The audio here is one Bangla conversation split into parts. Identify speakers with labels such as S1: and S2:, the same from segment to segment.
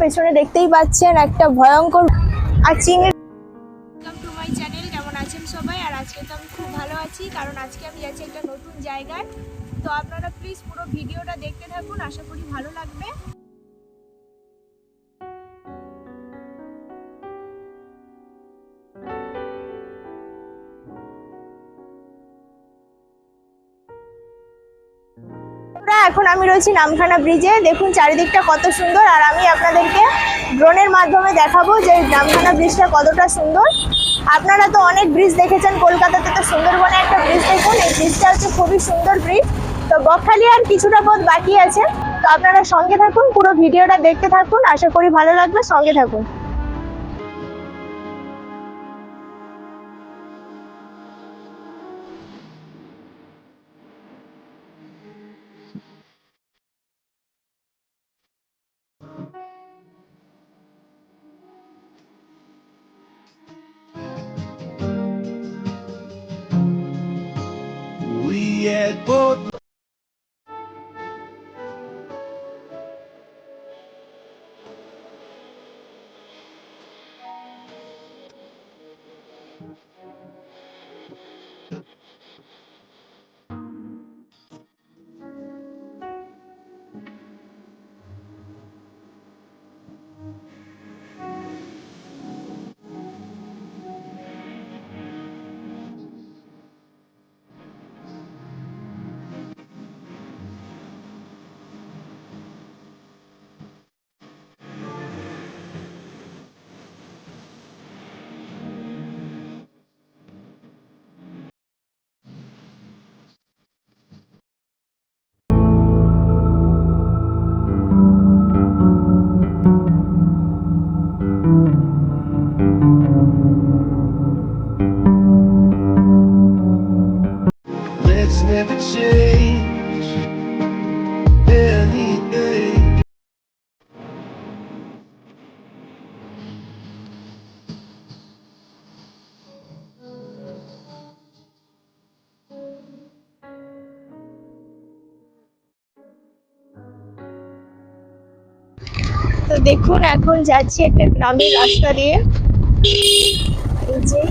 S1: পেছনে দেখতেই পাচ্ছেন একটা ভয়ঙ্কর আর চিংড়ি। Welcome to my channel. কেমন আছেন সবাই? আর আজকে তো আমি খুব ভালো আছি, কারণ আজকে আমি যাচ্ছি একটা নতুন জায়গায়। তো আপনারা প্লিজ পুরো ভিডিওটা দেখতে থাকুন, আশা করি ভালো লাগবে। এখন আমি রয়েছি নামখানা ব্রিজে। দেখুন চারিদিকটা কত সুন্দর, আর আমি আপনাদেরকে ড্রোনের মাধ্যমে দেখাবো যে নামখানা ব্রিজটা কতটা সুন্দর। আপনারা তো অনেক ব্রিজ দেখেছেন কলকাতাতে, তো সুন্দরবনে একটা ব্রিজ দেখুন। এই ব্রিজটা হচ্ছে খুবই সুন্দর ব্রিজ। তো বকখালি আর কিছুটা পথ বাকি আছে, তো আপনারা সঙ্গে থাকুন, পুরো ভিডিওটা দেখতে থাকুন, আশা করি ভালো লাগবে, সঙ্গে থাকুন।
S2: We had both. Let's never change anything.
S1: তো দেখুন এখন যাচ্ছি একটা গ্রামের রাস্তা দিয়ে। এই যে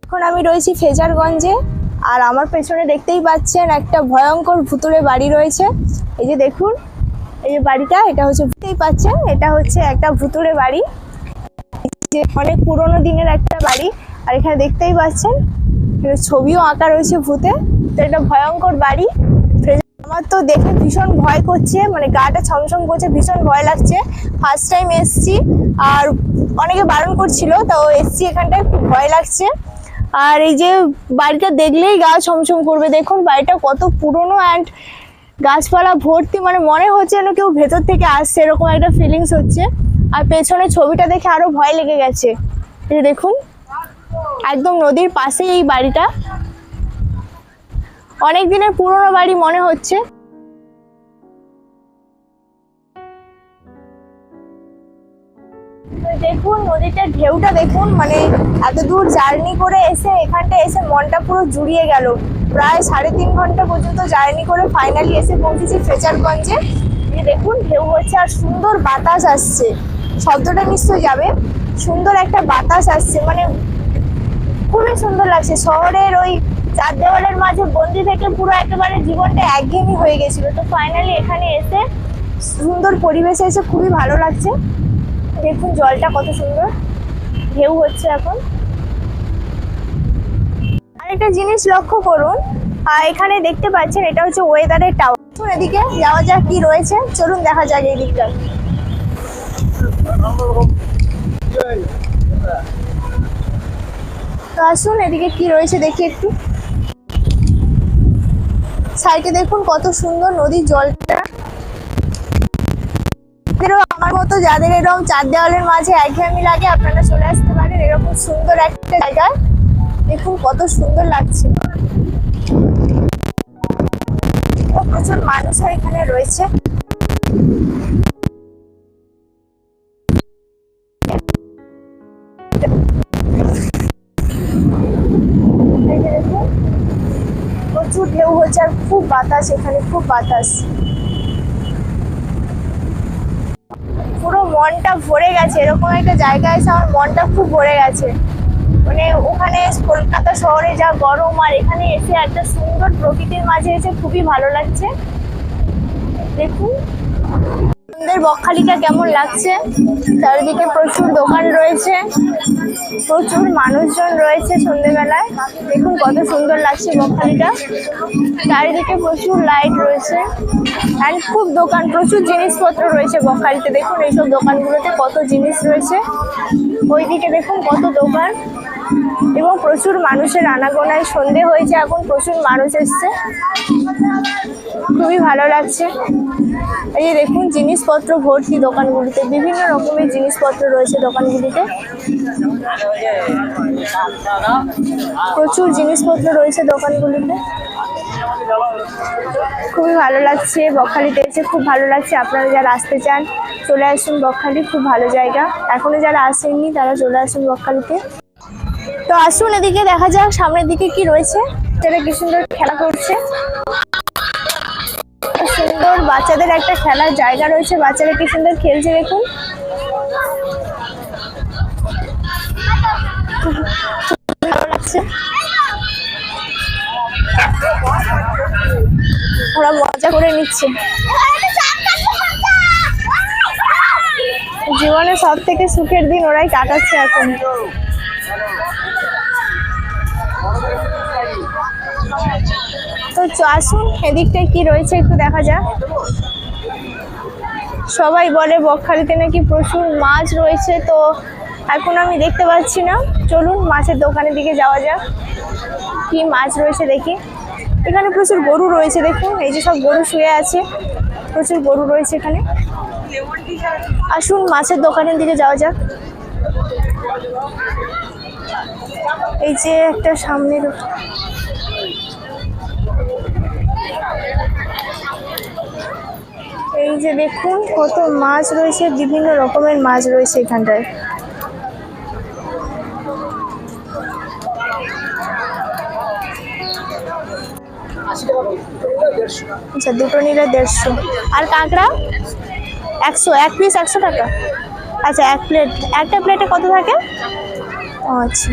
S1: এখন আমি রয়েছি ফেজারগঞ্জে, আর আমার পেছনে দেখতেই পাচ্ছেন একটা ভয়ঙ্কর ভুতুড়ে বাড়ি রয়েছে। এই যে দেখুন, এই যে বাড়িটা, এটা হচ্ছে, দেখতেই পাচ্ছেন এটা হচ্ছে একটা ভুতুড়ে বাড়ি, যে অনেক পুরোনো দিনের একটা বাড়ি। আর এখানে দেখতেই পাচ্ছেন ছবিও আঁকা রয়েছে ভূতে। তো এটা ভয়ঙ্কর বাড়ি। আমার তো দেখে ভীষণ ভয় করছে, মানে গাটা ছমছম করছে, ভীষণ ভয় লাগছে। ফার্স্ট টাইম এসছি, আর অনেকে বারণ করছিল, তো এসছি এখানটায়, খুব ভয় লাগছে। আর এই যে বাড়িটা দেখলেই গা ছমছম করবে। দেখুন বাড়িটা কত পুরনো, অ্যান্ড গাছপালা ভর্তি, মানে মনে হচ্ছে যেন কেউ ভেতর থেকে আসছে, এরকম একটা ফিলিংস হচ্ছে। আর পেছনে ছবিটা দেখে আরো ভয় লেগে গেছে। এই দেখুন একদম নদীর পাশেই এই বাড়িটা, অনেক দিনের পুরনো বাড়ি মনে হচ্ছে। দেখুন নদীটার ঢেউটা দেখুন, মানে এত দূর জার্নি করে এসে এখানটা এসে মনটা পুরো জুড়িয়ে গেল। প্রায় 3.5 ঘন্টা পর্যন্ত জার্নি করে ফাইনালি এসে পৌঁছেছি ফেজারগঞ্জে। দেখুন ঢেউ হচ্ছে, আর সুন্দর বাতাস আসছে, শব্দটা নিশ্চয়ই যাবে। সুন্দর একটা বাতাস আসছে, মানে খুবই সুন্দর লাগছে। শহরের ওই চার দেওয়ালের মাঝে বন্দি থেকে পুরো একেবারে জীবনটা একঘেয়েমি হয়ে গেছিল। তো ফাইনালি এখানে এসে সুন্দর পরিবেশে এসে খুবই ভালো লাগছে। দেখুন জলটা কত সুন্দর, ঢেউ হচ্ছে এখন। আরেকটা জিনিস লক্ষ্য করুন, এখানে দেখতে পাচ্ছেন এটা হচ্ছে ওয়েদারের টাওয়ার। এদিকে যাওয়া যাক কি রয়েছে, চলুন দেখা যাক এই দিকটা। তো আসুন এদিকে কি রয়েছে দেখি একটু। সাইডে দেখুন কত সুন্দর নদীর জলটা। আমার মতো যাদের এরকম চার দেওয়ালের মাঝে একঘেয়েমি লাগে, আপনারা চলে আসতে পারেন এরকম সুন্দর একটা জায়গায়। দেখুন কত সুন্দর লাগছে, প্রচুর মানুষও এখানে রয়েছে। প্রচুর হচ্ছে আর খুব বাতাস, এখানে খুব বাতাস। পুরো মনটা ভরে গেছে, এরকম একটা জায়গায় এসে আমার মনটা খুব ভরে গেছে। মানে ওখানে কলকাতা শহরে যা গরম, আর এখানে এসে একটা সুন্দর প্রকৃতির মাঝে এসে খুবই ভালো লাগছে। দেখুন সন্ধ্যের বকখালিটা কেমন লাগছে, চারিদিকে প্রচুর দোকান রয়েছে, প্রচুর মানুষজন রয়েছে সন্ধ্যেবেলায়। দেখুন কত সুন্দর লাগছে বকখালিটা, চারিদিকে প্রচুর লাইট রয়েছে অ্যান্ড খুব দোকান, প্রচুর জিনিসপত্র রয়েছে বকখালিতে। দেখুন এইসব দোকানগুলোতে কত জিনিস রয়েছে, ওইদিকে দেখুন কত দোকান এবং প্রচুর মানুষের আনাগোনায়। সন্ধে হয়েছে এখন, প্রচুর মানুষ এসছে, খুবই ভালো লাগছে। এই যে দেখুন জিনিসপত্র ভর্তি দোকানগুলিতে, বিভিন্ন রকমের জিনিসপত্র রয়েছে দোকানগুলিতে, প্রচুর জিনিসপত্র রয়েছে দোকানগুলিতে। খুবই ভালো লাগছে বকখালিতে এসে, খুব ভালো লাগছে। আপনারা যারা আসতে চান চলে আসুন বকখালি, খুব ভালো জায়গা। এখনো যারা আসেননি তারা চলে আসুন বকখালিতে। তো আসুন এদিকে দেখা যাক সামনের দিকে কি রয়েছে। ছেলেরা কি সুন্দর খেলা করছে, সুন্দর বাচ্চাদের একটা খেলার জায়গা রয়েছে, বাচ্চারা কি সুন্দর খেলছে দেখুন। ভালো লাগছে, ওরা মজা করে নিচ্ছে। জীবনে সব থেকে সুখের দিন ওরাই কাটাচ্ছে এখন। তো আসুন এদিকটায় কি রয়েছে একটু দেখা যাক। সবাই বলে বকখালিতে নাকি প্রচুর মাছ রয়েছে, তো এখন আমি দেখতে পাচ্ছি না। চলুন মাছের দোকানের দিকে যাওয়া যাক, কি মাছ রয়েছে দেখি। এখানে প্রচুর গরু রয়েছে, দেখুন এই যে সব গরু শুয়ে আছে, প্রচুর গরু রয়েছে এখানে। আসুন মাছের দোকানের দিকে যাওয়া যাক। এই যে একটা সামনে এই যে দেখুন কত মাছ রয়েছে, বিভিন্ন রকমের মাছ রয়েছে এখানটায়। আচ্ছা দুটো নিলে 150, আর কাঁকড়া 100, এক পিস 100 টাকা। আচ্ছা এক প্লেট, একটা প্লেটে কত থাকে? ও আচ্ছা,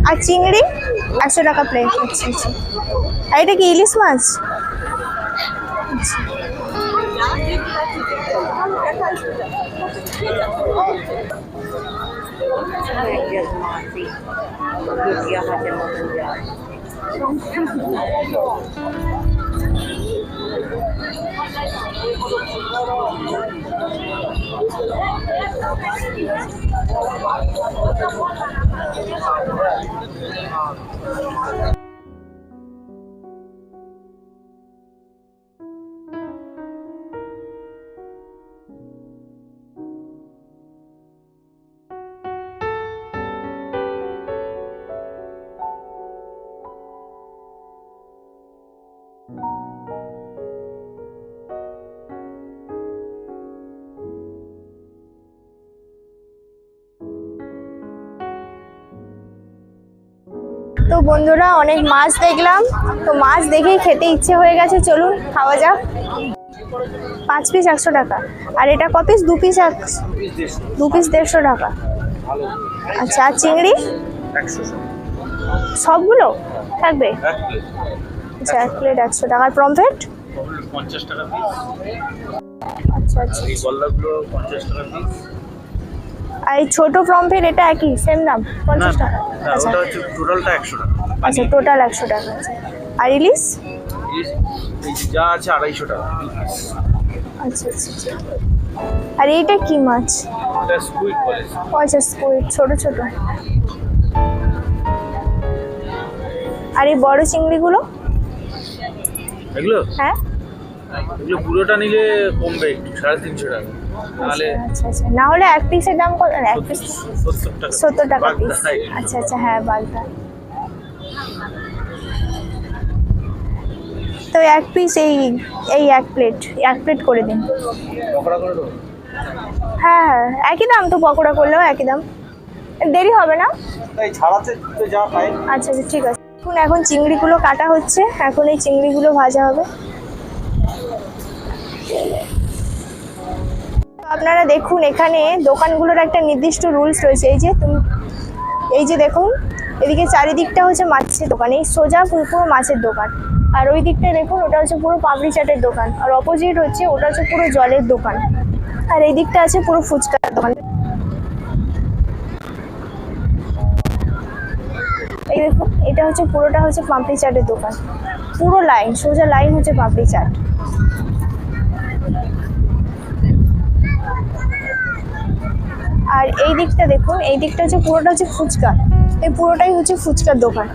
S1: আর চিংড়ি 100 টাকা প্লেট। আচ্ছা আচ্ছা, আর এটা কি ইলিশ মাছ? আচ্ছা তো বন্ধুরা অনেক মাছ দেখলাম, তো মাছ দেখেই খেতে ইচ্ছে হয়ে গেছে, চলুন খাওয়া যাক। 5 পিস 100 টাকা, আর এটা ক পিস? 2 পিস 2 পিস 150 টাকা। আচ্ছা আর চিংড়ি সবগুলো থাকবে? আচ্ছা এক প্লেট 100 টাকা। আর পমফ্রেট
S3: 50 টাকা পিস।
S1: আচ্ছা আচ্ছা,
S3: এই গলদাগুলো 50 টাকা পিস।
S1: আর এই ছোট পমফ্রেট এটা একই সেম দাম 50 টাকা?
S3: না
S1: আচ্ছা
S3: ওটা হচ্ছে টোটালটা 100 টাকা।
S1: আচ্ছা টোটাল 100 টাকা। আর ইলিশ?
S3: ইলিশ এই যা আছে 250 টাকা পিস।
S1: আচ্ছা আচ্ছা আচ্ছা। আর এইটা কি মাছ?
S3: এটা স্কুইড বলে।
S1: আচ্ছা স্কুইড, ছোট ছোট। আর এই বড় চিংড়িগুলো?
S3: এগুলো
S1: হ্যাঁ
S3: এগুলো পুরোটা নিলে কমবে একটু, 350 টাকা। তাহলে
S1: আচ্ছা আচ্ছা, না হলে এক পিসের দাম কত? এক পিস
S3: 70 টাকা।
S1: 70 টাকা পিস।
S3: বাগদা এগুলো।
S1: আচ্ছা আচ্ছা হ্যাঁ বাগদা। তো এক পিস এই এক প্লেট করে দিন।
S3: পকোড়া করে দেবো?
S1: হ্যাঁ হ্যাঁ একই দাম তো, পকোড়া করলেও একই দাম, দেরি হবে না।
S3: এই ছাড়াতে তো যা টাইম।
S1: আচ্ছা আচ্ছা ঠিক আছে। এখন চিংড়িগুলো কাটা হচ্ছে, এখন এই চিংড়িগুলো ভাজা হবে। আপনারা দেখুন এখানে দোকানগুলোর একটা নির্দিষ্ট রুলস রয়েছে। এই যে দেখুন, এদিকে চারিদিকটা হচ্ছে মাছের দোকান, এই সোজা পুরো মাছের দোকান। আর ওই দিকটা দেখুন, ওটা হচ্ছে পুরো পাপড়ি চাটের দোকান। আর অপোজিট হচ্ছে ওটা হচ্ছে পুরো জলের দোকান। আর এই দিকটা আছে পুরো ফুচকার দোকান। এই দেখুন, এটা হচ্ছে পুরোটা হচ্ছে পাপড়ি চাটের দোকান, পুরো লাইন সোজা লাইন হচ্ছে পাপড়ি চাট। আর এই দিকটা দেখুন, এই দিকটা হচ্ছে পুরোটা হচ্ছে ফুচকা, এই পুরোটাই হচ্ছে ফুচকার দোকান।